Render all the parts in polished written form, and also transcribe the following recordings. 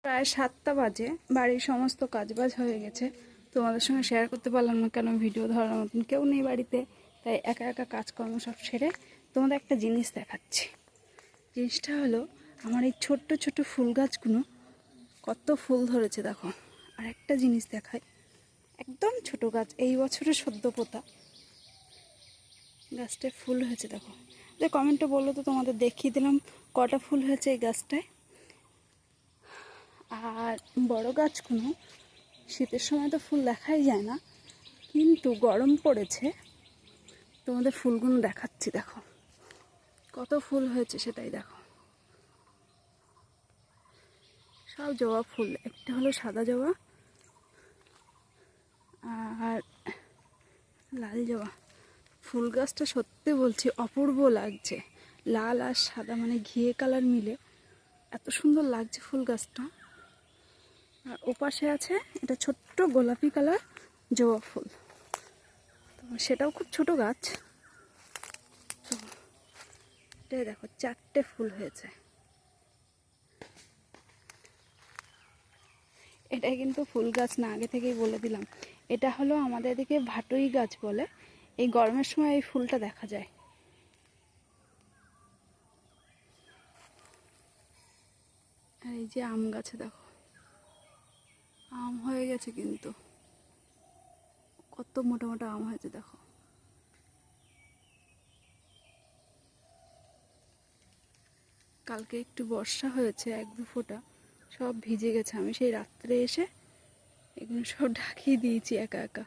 প্রায় 7টা বাজে, বাড়ির সমস্ত কাজবাজ হয়ে গেছে। তোমাদের সঙ্গে শেয়ার করতে পারলাম না, কেন ভিডিও ধরার মতন কেউ নেই বাড়িতে, তাই একা একা কাজকর্ম সব সেরে তোমাদের একটা জিনিস দেখাচ্ছি। জিনিসটা হলো আমার এই ছোট্ট ছোট্ট ফুল গাছগুলো কত ফুল ধরেছে দেখো। আর একটা জিনিস দেখাই, একদম ছোট গাছ, এই বছরে সদ্য পোতা গাছটায় ফুল হয়েছে দেখো। যে কমেন্টে বললো তো তোমাদের দেখিয়ে দিলাম কটা ফুল হয়েছে এই গাছটায়। আর বড় গাছগুলো শীতের সময় তো ফুল দেখাই যায় না, কিন্তু গরম পড়েছে তোমাদের ফুলগুলো দেখাচ্ছি দেখো কত ফুল হয়েছে, সেটাই দেখো। সব জবা ফুল, একটা হলো সাদা জবা আর লাল জবা। ফুল গাছটা সত্যি বলছি অপূর্ব লাগছে, লাল আর সাদা মানে ঘিয়ে কালার মিলে এত সুন্দর লাগছে ফুল গাছটা। আর ওপাশে আছে এটা ছোট্ট গোলাপি কালার জবা ফুল, তো সেটাও খুব ছোট গাছ। তো এটাই দেখো 4টে ফুল হয়েছে। এটাই কিন্তু ফুল গাছ না, আগে থেকেই বলে দিলাম। এটা হলো আমাদের এদিকে ভাটই গাছ বলে, এই গরমের সময় এই ফুলটা দেখা যায়। আর এই যে আম গাছে দেখো আম হয়ে গেছে, কিন্তু কত মোটা মোটা আম হয়েছে দেখো। কালকে একটু বর্ষা হয়েছে, 1-2 ফোঁটা, সব ভিজে গেছে। আমি সেই রাত্রে এসে এগুলো সব ঢাকিয়ে দিয়েছি একা একা।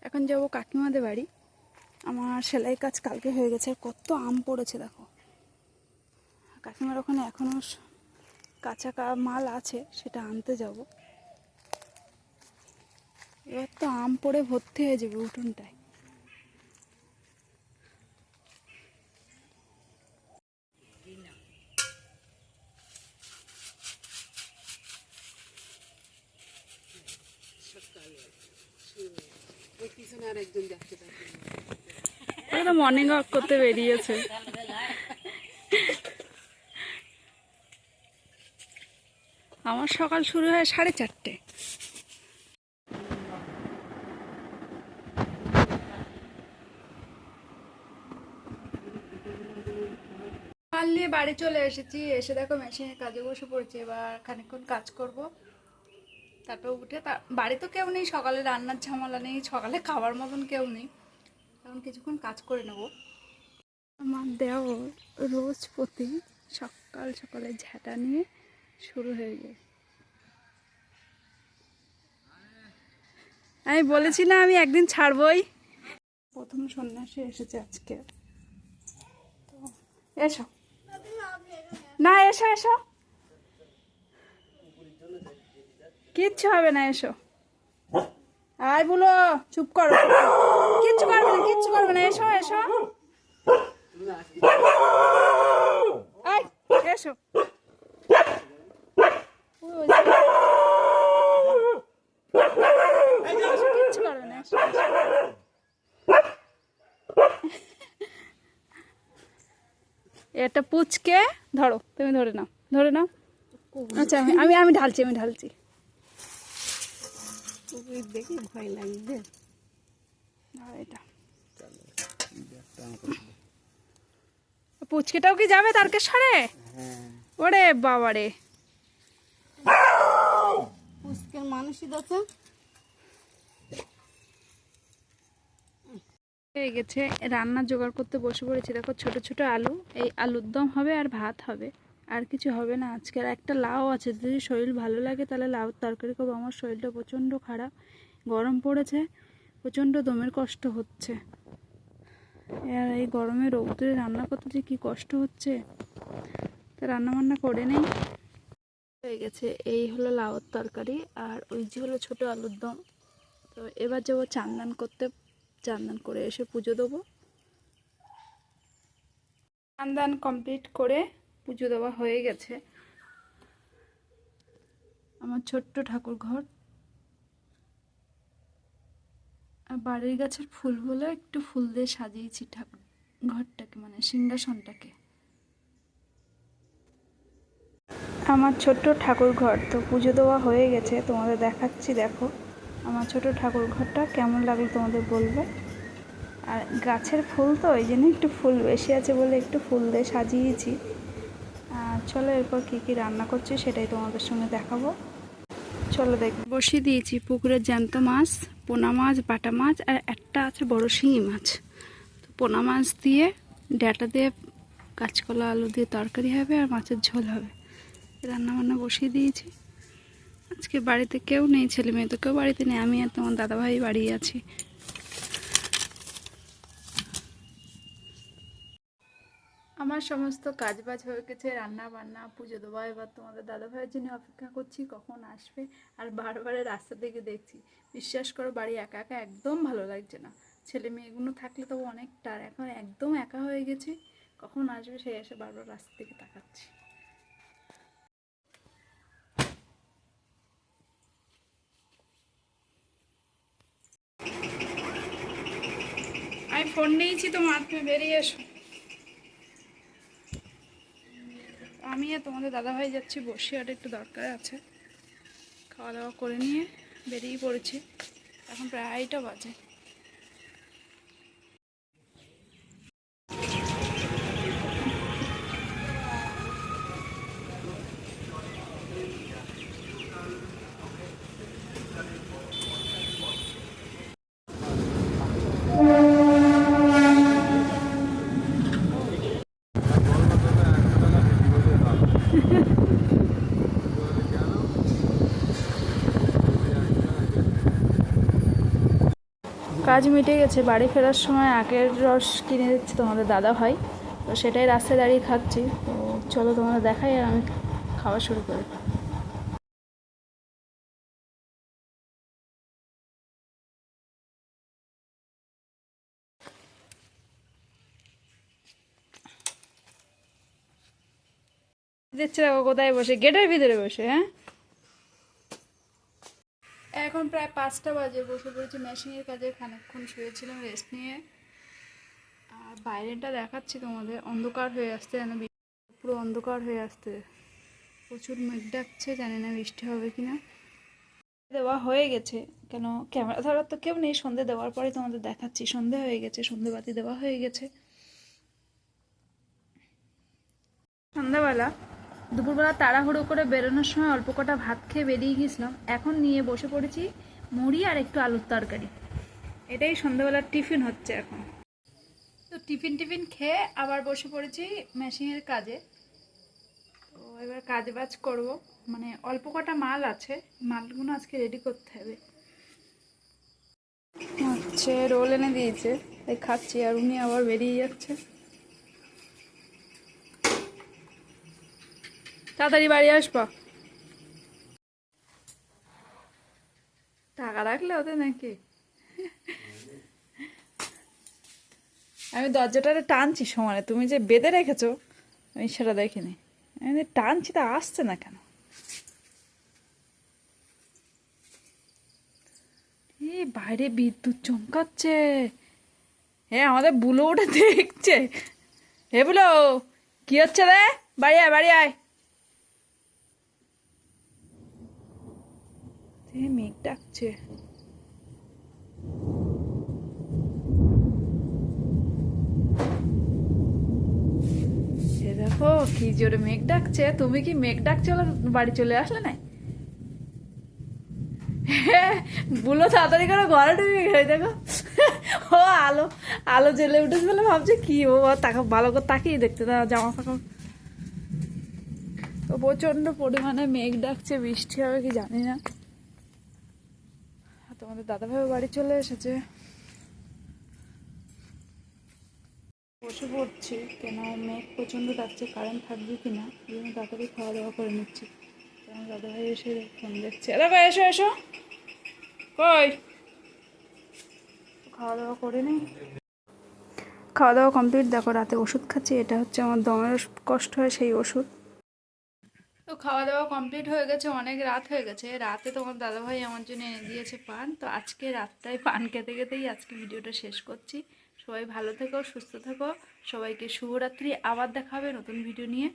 এখন যাবো কাকিমাদের বাড়ি, আমার সেলাই কাজ কালকে হয়ে গেছে। কত আম পড়েছে দেখো, কাকিমার ওখানে এখনও কাঁচা মাল আছে, সেটা আনতে যাব। এবার তো আম পড়ে ভর্তি হয়ে যাবে উঠোনটায়। মর্নিং ওয়াক করতে বেরিয়েছে। আমার সকাল শুরু হয় 4:30। মাল নিয়ে বাড়ি চলে এসেছি, এসে দেখো মেশিনের কাজে বসে পড়েছি। এবার খানিকক্ষণ কাজ করব, তারপর উঠে বাড়ি তো কেউ নেই, সকালে রান্নার ঝামেলা নেই, সকালে খাবার মতন কেউ নেই, এখন কিছুক্ষণ কাজ করে নেব। আমার দেওর রোজ প্রতি সকাল সকালে ঝাঁটা নিয়ে শুরু হয়ে যায়। আমি বলেছি না আমি একদিন ছাড়বই। প্রথম সন্ন্যাসী এসেছে আজকে, তো এসো না, এসো এসো, কিচ্ছু হবে না, এসো। আয় বলো, চুপ করো, কিচ্ছু করবে না, কিচ্ছু করবে না, এসো এসো, আয় এসো, কিচ্ছু করবে না, এসো। এটা পুচকে ধরো, তুমি ধরে নাও, ধরে নাও। আচ্ছা আমি আমি ঢালছি, আমি ঢালছি। দেখি ভয় লাগবে। এটা পুচকেটাও কি যাবে তারকেশ্বরে? ওরে বাবারে, পুচকের মানুষই আছে। হয়ে গেছে, রান্নার জোগাড় করতে বসে পড়েছি। দেখো ছোট ছোট আলু, এই আলুর দম হবে আর ভাত হবে, আর কিছু হবে না আজকে। আর একটা লাউ আছে, যদি শরীর ভালো লাগে তাহলে লাউ তরকারি করবো। আমার শরীরটা প্রচণ্ড খারাপ, গরম পড়েছে, প্রচণ্ড দমের কষ্ট হচ্ছে। আর এই গরমে রৌদ্রে রান্না করতে যে কী কষ্ট হচ্ছে, তা রান্না বান্না করে নেই। হয়ে গেছে, এই হলো লাউর তরকারি, আর ওই যে হলো ছোটো আলুর দম। তো এবার যাবো চান্দান করতে, চান্দান করে এসে পুজো দেবো। চান্দান কমপ্লিট করে পুজো দেওয়া হয়ে গেছে। আমার ছোট্ট ঠাকুর ঘর, আর বাড়ির গাছের ফুলগুলো একটু ফুল দিয়ে সাজিয়েছি ঠাকুর ঘরটাকে, মানে সিংহাসনটাকে। আমার ছোট্ট ঠাকুর ঘর তো পুজো দেওয়া হয়ে গেছে, তোমাদের দেখাচ্ছি। দেখো আমার ছোট ঠাকুর ঘরটা কেমন লাগলো তোমাদের বলবে। আর গাছের ফুল তো ওই জন্য একটু ফুল বেশি আছে বলে একটু ফুল দিয়ে সাজিয়েছি। চলো এরপর কী কী রান্না করছি সেটাই তোমাদের সঙ্গে দেখাবো। চলো দেখ, বসিয়ে দিয়েছি পুকুরের জ্যান্ত মাছ, পোনা মাছ, বাটা মাছ, আর একটা আছে বড় শিঙি মাছ। তো পোনা মাছ দিয়ে ডাঁটা দিয়ে কাঁচকলা আলু দিয়ে তরকারি হবে আর মাছের ঝোল হবে। রান্না বান্না বসিয়ে দিয়েছি। আজকে বাড়িতে কেউ নেই, ছেলে মেয়ে তো কেউ বাড়িতে নেই, আমি আর তোমার দাদাভাই বাড়ি আছি। আমার সমস্ত কাজবাজ হয়ে গেছে, রান্না বান্না, পুজো দেওয়া। এবার তোমাদের দাদাভাইয়ের জন্য অপেক্ষা করছি কখন আসবে। আর বারবার রাস্তা থেকে দেখছি, বিশ্বাস করো বাড়ি একা একা একদম ভালো লাগছে না। ছেলে মেয়েগুলো থাকলে তো অনেকটা, আর এখন একদম একা হয়ে গেছে। কখন আসবে সেই এসে বারবার রাস্তা থেকে তাকাচ্ছি। আমি ফোন নিয়েছি তোমার, তুমি বেরিয়ে এসো। আমি আর তোমাদের দাদাভাই যাচ্ছি বসিরহাট, একটু দরকার আছে। খাওয়া দাওয়া করে নিয়ে বেরিয়ে পড়েছি। এখন প্রায় 2টা বাজে। কাজ মিটে গেছে, বাড়ি ফেরার সময় আখের রস কিনে দিচ্ছে তোমাদের দাদা ভাই, তো সেটাই রাস্তায় দাঁড়িয়ে খাচ্ছি। তো চলো তোমাদের দেখাই আর আমি খাওয়া শুরু করি। দেখছি দেখো কোথায় বসে, গেটের ভিতরে বসে। হ্যাঁ, এখন প্রায় 5টা বাজে, বসে পড়েছি মেশিনের কাজে। খানিকক্ষণ শুয়েছিলাম রেস্ট নিয়ে। আর বাইরেটা দেখাচ্ছি তোমাদের, অন্ধকার হয়ে আসতে, যেন পুরো অন্ধকার হয়ে আসতে। প্রচুর মেঘ ডাকছে, জানি না বৃষ্টি হবে কিনা। দেওয়া হয়ে গেছে, কেন ক্যামেরা ধরার তো কেউ নেই। সন্ধে দেওয়ার পরে তোমাদের দেখাচ্ছি। সন্ধে হয়ে গেছে, সন্ধেবাতি দেওয়া হয়ে গেছে। সন্ধ্যাবেলা দুপুরবেলা তাড়াহুড়ো করে বেরোনোর সময় অল্প কটা ভাত খেয়ে বেরিয়ে গেছিলাম। এখন নিয়ে বসে পড়েছি মুড়ি আর একটু আলুর তরকারি। এটাই সন্ধ্যাবেলার টিফিন হচ্ছে এখন। তো টিফিন খেয়ে আবার বসে পড়েছি মেশিনের কাজে। তো এবার কাজ বাজ করবো, মানে অল্প কটা মাল আছে, মালগুলো আজকে রেডি করতে হবে। হচ্ছে রোল এনে দিয়েছে, তাই খাচ্ছি। আর উনি আবার বেরিয়ে যাচ্ছে। তাড়াতাড়ি বাড়ি আসবা। টাকা রাখলে ওতে নাকি? আমি দরজাটারে টানছি সমানে, তুমি যে বেঁধে রেখেছো আমি সেটা দেখিনি। আমি টানছি, তা আসছে না কেন? এই বাইরে বিদ্যুৎ চমকাচ্ছে। হ্যাঁ, আমাদের বুলো ওটা দেখছে। হে বুলো, কি হচ্ছে রে? বাড়ি আয়, বাড়ি আয়। মেঘ ডাকছে। দেখো কি জোরে মেঘ ডাকছে। তুমি কি মেঘ ডাকছে বাড়ি চলে আসলে না? বুলো তাড়াতাড়ি করে ঘরে ঢুকে গেছে। দেখো ও আলো আলো জ্বেলে উঠেছে বলে ভাবছে কি, ও তাকে ভালো করে তাকিয়ে দেখতে দাও জামা ফাঁকা। তো প্রচন্ড পরিমাণে মেঘ ডাকছে, বৃষ্টি হবে কি জানি না। তোমাদের দাদাভাই বাড়ি চলে এসেছে। বসে পড়ছি, কেন মেঘ প্রচণ্ড ডাকছে, কারেন্ট থাকবে কি না, এই জন্য তাড়াতাড়ি খাওয়া দাওয়া করে নিচ্ছি। কারণ দাদাভাই এসে ফোন দেখছে। দাদা এসো এসো, কই খাওয়া দাওয়া করে নিই। খাওয়া দাওয়া কমপ্লিট। দেখো রাতে ওষুধ খাচ্ছি, এটা হচ্ছে আমার দমের কষ্ট হয় সেই ওষুধ। তো খাওয়া দাওয়া কমপ্লিট হয়ে গেছে, অনেক রাত হয়ে গেছে। রাতে তোমার দাদাভাই আমার জন্য এনে দিয়েছে পান। তো আজকে রাতটায় পান খেতে খেতেই আজকে ভিডিওটা শেষ করছি। সবাই ভালো থেকো, সুস্থ থেকো। সবাইকে শুভরাত্রি। আবার দেখা হবে নতুন ভিডিও নিয়ে।